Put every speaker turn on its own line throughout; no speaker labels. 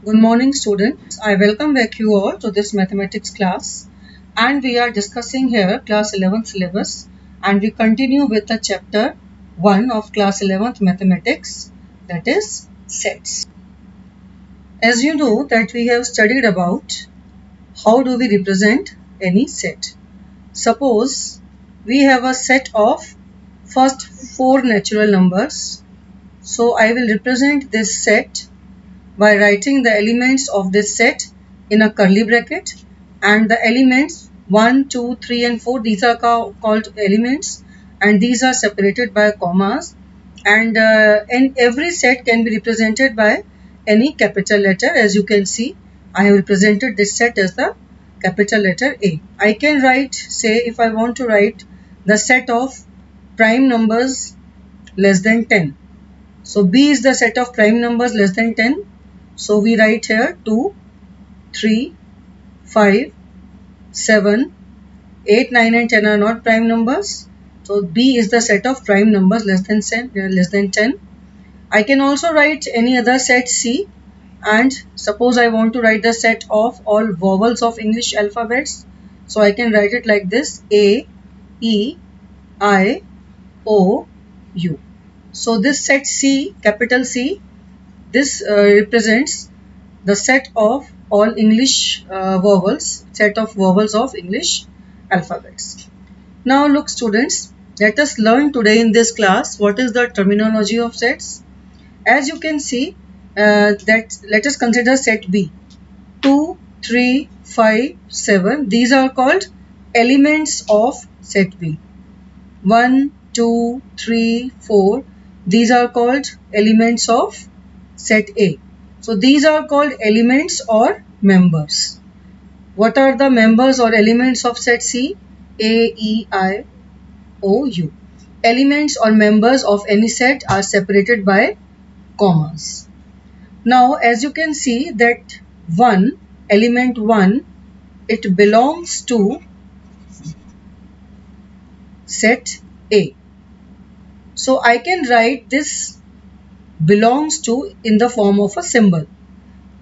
Good morning, students. I welcome back you all to this mathematics class, and we are discussing here class 11th syllabus, and we continue with the chapter 1 of class 11th mathematics, that is sets. As you know that we have studied about how do we represent any set. Suppose we have a set of first 4 natural numbers. So I will represent this set by writing the elements of this set in a curly bracket, and the elements 1, 2, 3 and 4, these are called elements, and these are separated by commas, and every set can be represented by any capital letter. As you can see, I have represented this set as the capital letter A. I can write, say if I want to write the set of prime numbers less than 10. So B is the set of prime numbers less than 10. So we write here 2, 3, 5, 7, 8, 9 and 10 are not prime numbers. So B is the set of prime numbers less than 10. I can also write any other set C, and suppose I want to write the set of all vowels of English alphabets. So I can write it like this: A, E, I, O, U. So this set C, capital C, this represents the set of all English vowels, set of vowels of English alphabets. Now look students, let us learn today in this class what is the terminology of sets. As you can see, that let us consider set B. 2, 3, 5, 7. These are called elements of set B. 1, 2, 3, 4. These are called elements of set A. So these are called elements or members. What are the members or elements of set C? A, E, I, O, U. Elements or members of any set are separated by commas. Now as you can see that 1, element 1, it belongs to set A. So I can write this belongs to in the form of a symbol,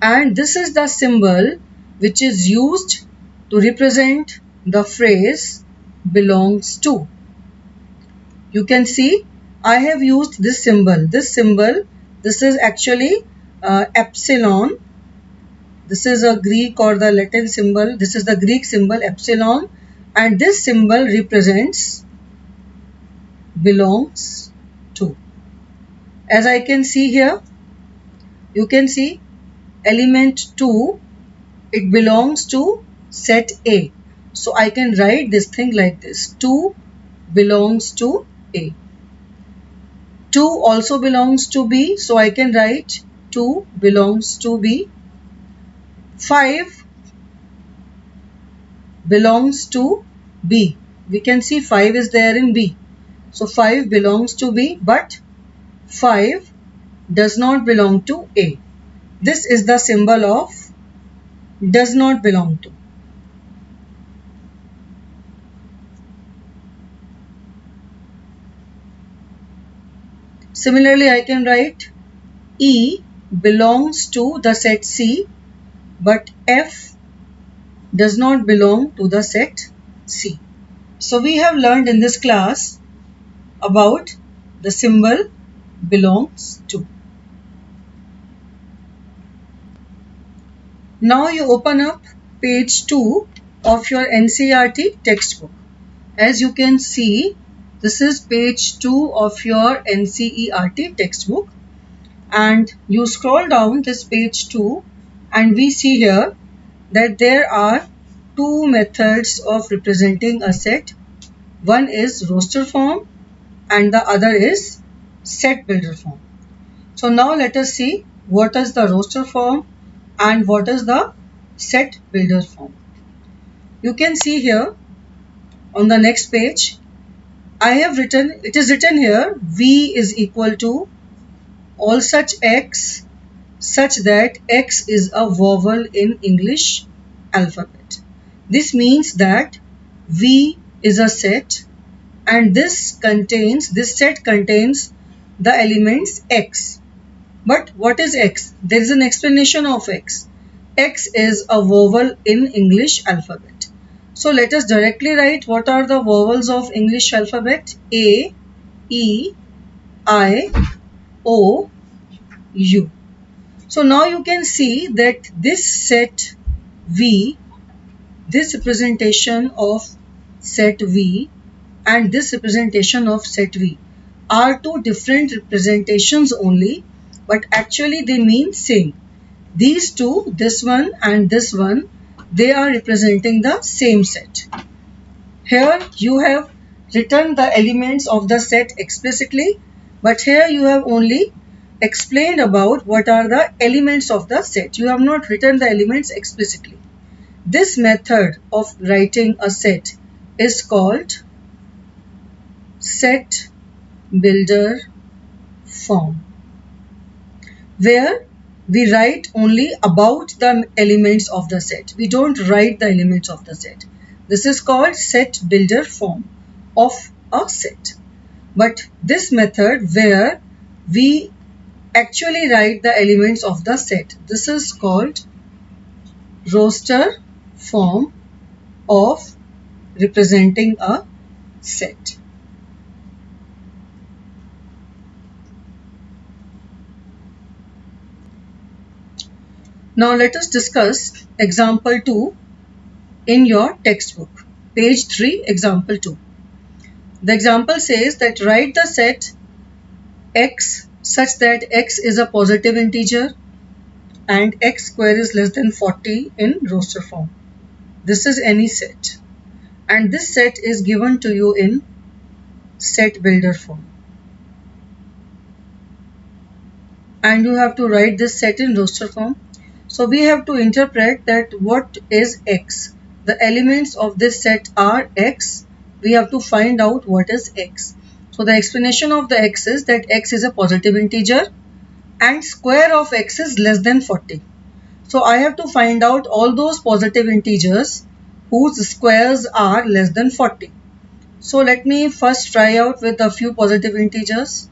and this is the symbol which is used to represent the phrase belongs to. You can see I have used this symbol. This is actually epsilon. This is a Greek or the Latin symbol. This is the Greek symbol epsilon, and this symbol represents belongs to. As I can see here, you can see element 2, it belongs to set A. So I can write this thing like this: 2 belongs to A. 2 also belongs to B. So I can write 2 belongs to B. 5 belongs to B. We can see 5 is there in B. So 5 belongs to B, but 5 does not belong to A. This is the symbol of does not belong to. Similarly, I can write E belongs to the set C, but F does not belong to the set C. So we have learned in this class about the symbol belongs to. Now you open up page 2 of your NCERT textbook. As you can see, this is page 2 of your NCERT textbook, and you scroll down this page 2 and we see here that there are two methods of representing a set. One is roster form and the other is set builder form. So now let us see what is the roster form and what is the set builder form. You can see here on the next page, I have written, it is written here, V is equal to all such X such that X is a vowel in English alphabet. This means that V is a set, and this set contains the elements X. But what is X? There is an explanation of X. X is a vowel in English alphabet. So let us directly write what are the vowels of English alphabet. A, E, I, O, U. So now you can see that this set V, this representation of set V and this representation of set V are two different representations only, but actually they mean same. These two, this one and this one, they are representing the same set. Here you have written the elements of the set explicitly, but here you have only explained about what are the elements of the set. You have not written the elements explicitly. This method of writing a set is called set builder form, where we write only about the elements of the set. We don't write the elements of the set. This is called set builder form of a set. But this method where we actually write the elements of the set, this is called roster form of representing a set. Now let us discuss example 2 in your textbook. Page 3, example 2. The example says that write the set x such that x is a positive integer and x square is less than 40 in roster form. This is any set, and this set is given to you in set builder form. And you have to write this set in roster form. So we have to interpret that what is x. The elements of this set are x. We have to find out what is x. So the explanation of the x is that x is a positive integer and square of x is less than 40. So I have to find out all those positive integers whose squares are less than 40. So let me first try out with a few positive integers.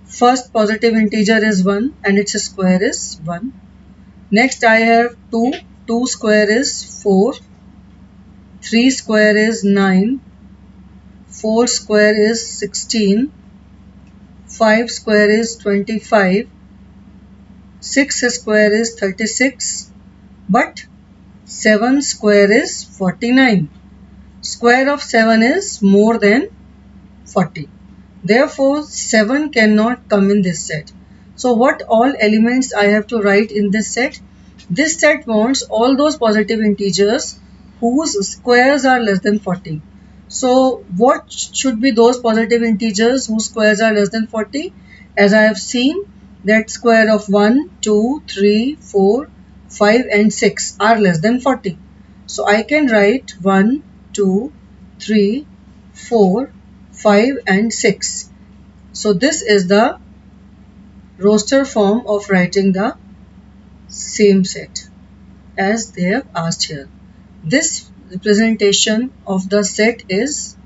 First positive integer is 1 and its square is 1. Next I have 2, 2 square is 4, 3 square is 9, 4 square is 16, 5 square is 25, 6 square is 36, but 7 square is 49. Square of 7 is more than 40. Therefore, 7 cannot come in this set. So what all elements I have to write in this set? This set wants all those positive integers whose squares are less than 40. So what should be those positive integers whose squares are less than 40? As I have seen that square of 1, 2, 3, 4, 5 and 6 are less than 40. So I can write 1, 2, 3, 4, 5 and 6. So this is the roster form of writing the same set as they have asked here. This representation of the set is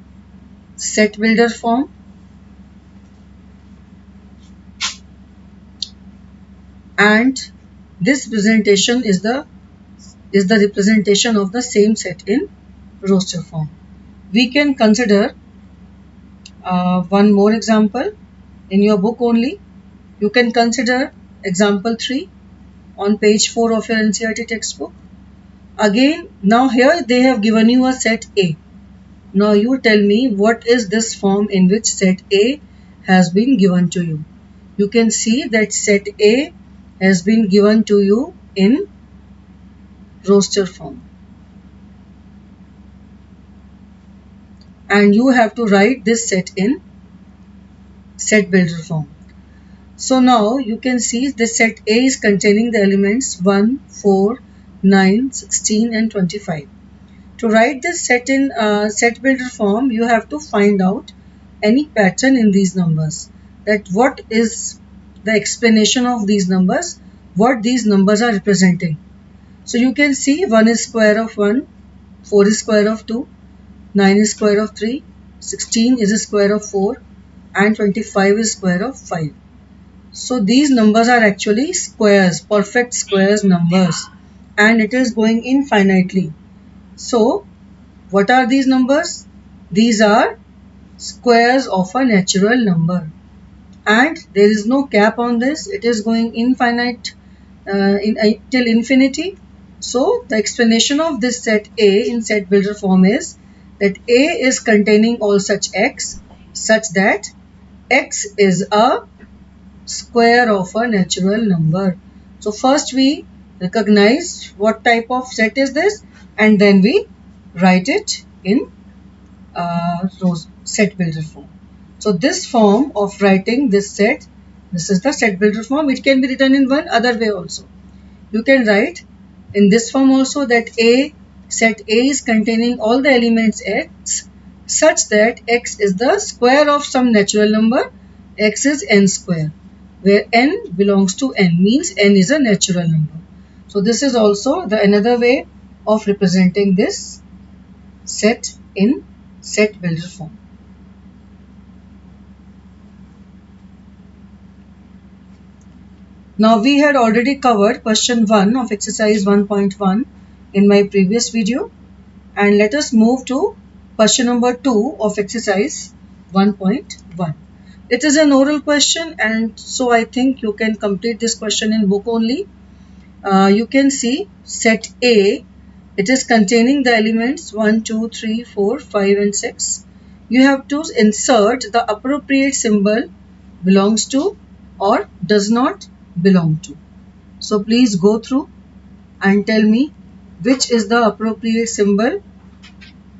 set builder form, and this representation is the representation of the same set in roster form. We can consider one more example in your book only. You can consider example 3 on page 4 of your NCERT textbook. Again, now here they have given you a set A. Now you tell me what is this form in which set A has been given to you. You can see that set A has been given to you in roster form. And you have to write this set in set builder form. So now you can see this set A is containing the elements 1, 4, 9, 16 and 25. To write this set in set builder form, you have to find out any pattern in these numbers. That what is the explanation of these numbers, what these numbers are representing. So you can see 1 is square of 1, 4 is square of 2, 9 is square of 3, 16 is a square of 4 and 25 is square of 5. So these numbers are actually squares, perfect squares numbers, and it is going infinitely. So what are these numbers? These are squares of a natural number, and there is no cap on this. It is going infinite till infinity. So the explanation of this set A in set builder form is that A is containing all such x such that x is a square of a natural number. So first we recognize what type of set is this, and then we write it in set builder form. So this form of writing this set, this is the set builder form. It can be written in one other way also. You can write in this form also that set A is containing all the elements x such that x is the square of some natural number. X is n square, where n belongs to n, means n is a natural number. So this is also the another way of representing this set in set builder form. Now we had already covered question 1 of exercise 1.1 in my previous video, and let us move to question number 2 of exercise 1.1. It is an oral question, and so I think you can complete this question in book only. You can see set A, it is containing the elements 1, 2, 3, 4, 5 and 6. You have to insert the appropriate symbol belongs to or does not belong to. So please go through and tell me which is the appropriate symbol.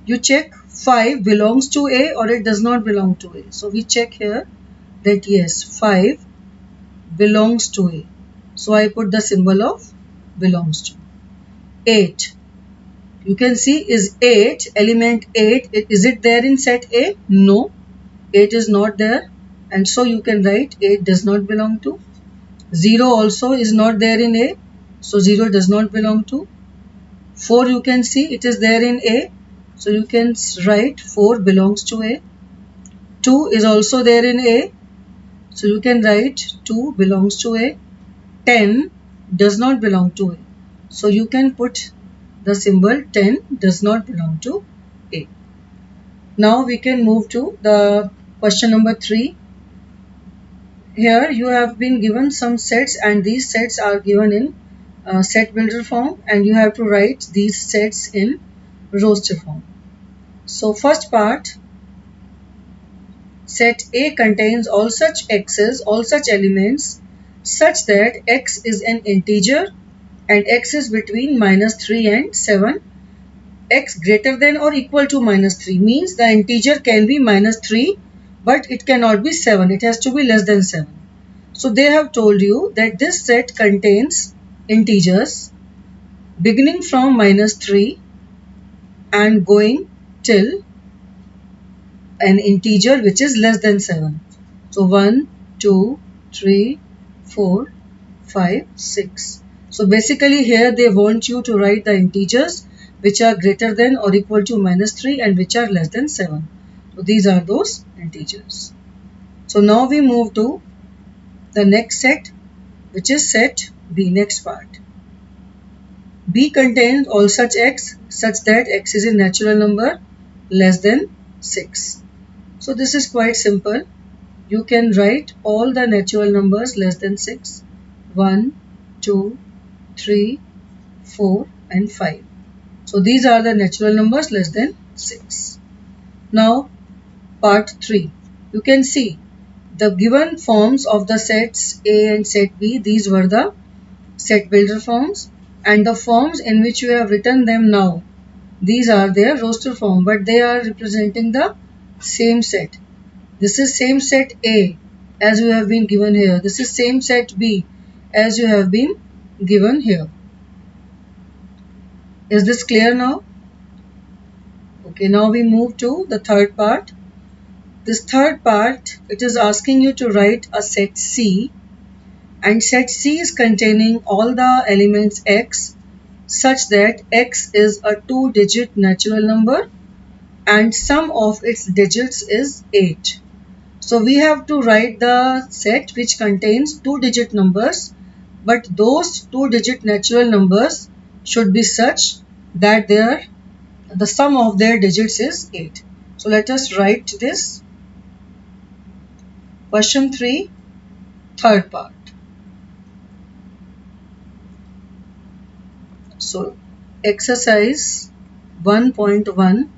You check 5 belongs to A or it does not belong to A. So we check here that yes, 5 belongs to A. So I put the symbol of belongs to. 8. You can see is 8, element 8, is it there in set A? No, 8 is not there, and so you can write 8 does not belong to. 0 also is not there in A, so 0 does not belong to. 4 you can see it is there in A, so you can write 4 belongs to A. 2 is also there in A, so you can write 2 belongs to A. 10 does not belong to A, so you can put the symbol 10 does not belong to A. Now we can move to the question number 3. Here you have been given some sets, and these sets are given in set builder form, and you have to write these sets in roster form. So first part, set A contains all such x's, all such elements such that x is an integer and x is between -3 and 7. X greater than or equal to -3 means the integer can be -3, but it cannot be 7. It has to be less than 7. So they have told you that this set contains integers beginning from -3 and going till an integer which is less than 7. So 1, 2, 3, 4, 5, 6. So basically here they want you to write the integers which are greater than or equal to -3 and which are less than 7. So these are those integers. So now we move to the next set, which is set B, next part. B contains all such x such that x is a natural number less than 6. So this is quite simple. You can write all the natural numbers less than 6. 1, 2, 3, 4 and 5. So these are the natural numbers less than 6. Now part 3. You can see the given forms of the sets A and set B. These were the set builder forms, and the forms in which you have written them now, these are their roster form, but they are representing the same set. This is same set A as you have been given here. This is same set B as you have been given here. Is this clear now? Okay, now we move to the third part. This third part, it is asking you to write a set C, and set C is containing all the elements x such that x is a 2-digit natural number and sum of its digits is 8. So we have to write the set which contains 2-digit numbers, but those 2-digit natural numbers should be such that the sum of their digits is 8. So let us write this. Question 3, third part. So exercise 1.1,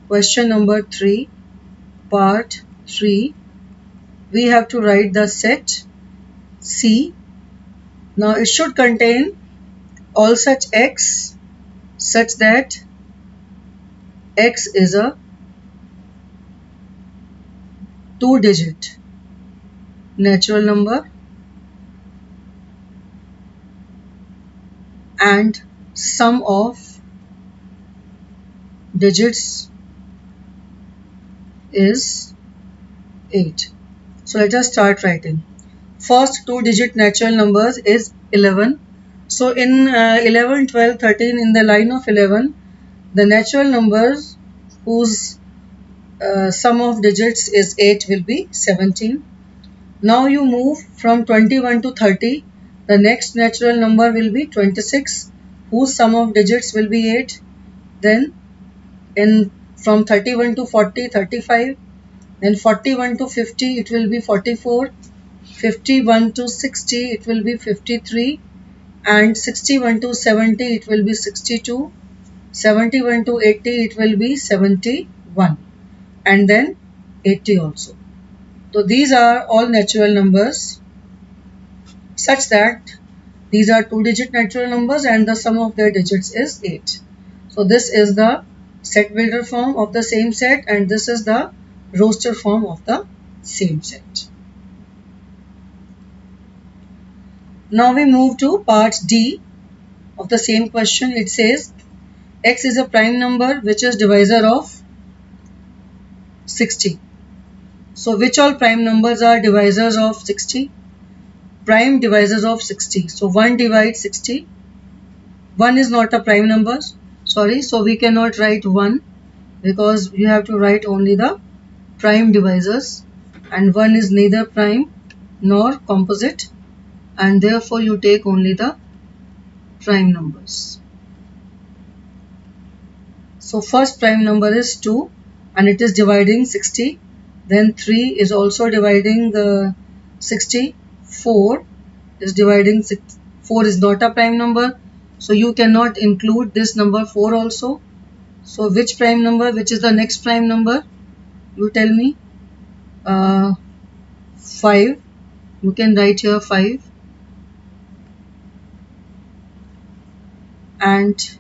question number 3, part 3. We have to write the set C. Now it should contain all such x such that x is a 2-digit natural number and sum of digits is 8. So let us start writing. First 2-digit natural numbers is 11. So in 11, 12, 13, in the line of 11, the natural numbers whose sum of digits is 8 will be 17. Now you move from 21 to 30. The next natural number will be 26, whose sum of digits will be 8. Then from 31 to 40, 35. Then 41 to 50, it will be 44. 51 to 60, it will be 53. And 61 to 70, it will be 62. 71 to 80, it will be 71. And then 80 also. So these are all natural numbers such that these are 2-digit natural numbers and the sum of their digits is 8. So this is the set builder form of the same set, and this is the roster form of the same set. Now we move to part D of the same question. It says x is a prime number which is divisor of 60. So which all prime numbers are divisors of 60? Prime divisors of 60. So 1 divides 60. 1 is not a prime number. Sorry, so we cannot write 1 because you have to write only the prime divisors, and 1 is neither prime nor composite, and therefore you take only the prime numbers. So first prime number is 2 and it is dividing 60. Then 3 is also dividing 60. 4 is dividing 6. 4 is not a prime number, so you cannot include this number 4 also. So which prime number, which is the next prime number? You tell me. 5. You can write here 5. And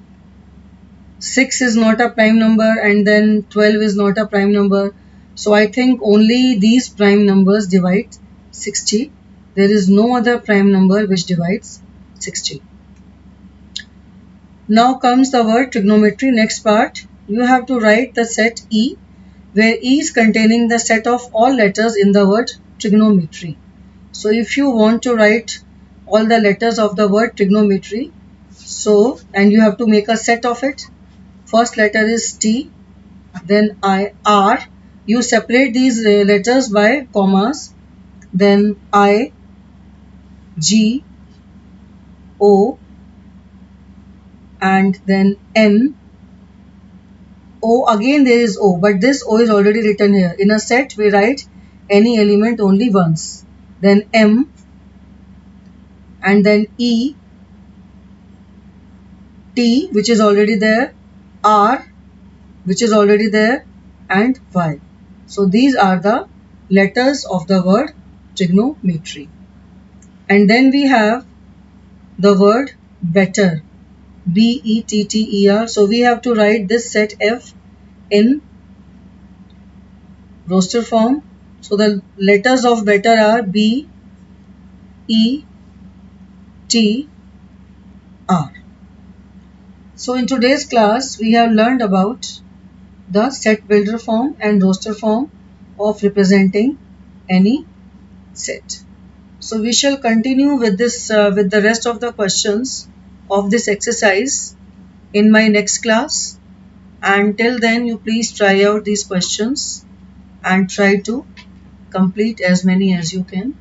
6 is not a prime number, and then 12 is not a prime number. So I think only these prime numbers divide 60. There is no other prime number which divides 60. Now comes the word trigonometry. Next part, you have to write the set E, where E is containing the set of all letters in the word trigonometry. So if you want to write all the letters of the word trigonometry, and you have to make a set of it. First letter is T, then I, R. You separate these letters by commas. Then I, G, O, and then N. O, again there is O, but this O is already written here. In a set, we write any element only once. Then M, and then E, T, which is already there, R, which is already there, and Y. So these are the letters of the word trigonometry. And then we have the word better, B-E-T-T-E-R. So we have to write this set F in roster form. So the letters of better are B, E, T, R. So in today's class, we have learned about the set builder form and roster form of representing any set. So we shall continue with this with the rest of the questions of this exercise in my next class. And till then, you please try out these questions and try to complete as many as you can.